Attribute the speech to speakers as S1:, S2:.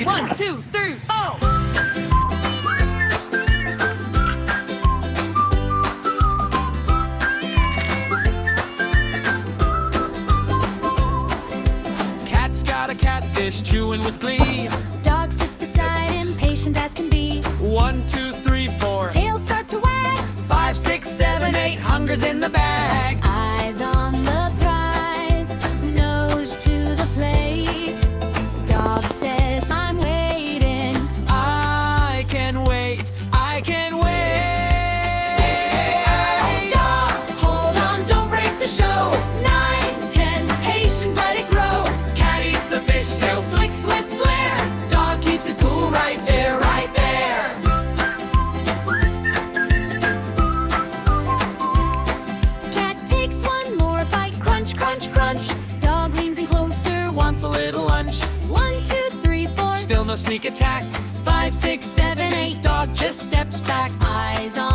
S1: 1, 2, 3, 4.
S2: Cat's got a catfish chewing with glee.
S3: Dog sits beside him, patient as can be.
S2: 1, 2, 3, 4.
S3: Tail starts to wag.
S2: 5, 6, 7, 8. Hunger's in the bag.
S3: Eyes on the prize, nose to the plate. Dog says, I'm waiting.
S2: I can wait. I can wait.
S3: Dog, hold on, don't break the show. 9, 10, patience, let it grow.
S2: Cat eats the fish, tail flicks with flair. Dog keeps his cool right there, right there.
S3: Cat takes one more bite, crunch, crunch, crunch. Dog leans in closer,
S2: Wants a little lunch.
S3: 1, 2, 3, 4.
S2: Still no sneak attack.
S3: 5, 6, 7, 8.
S2: Dog just steps back.
S3: Eyes on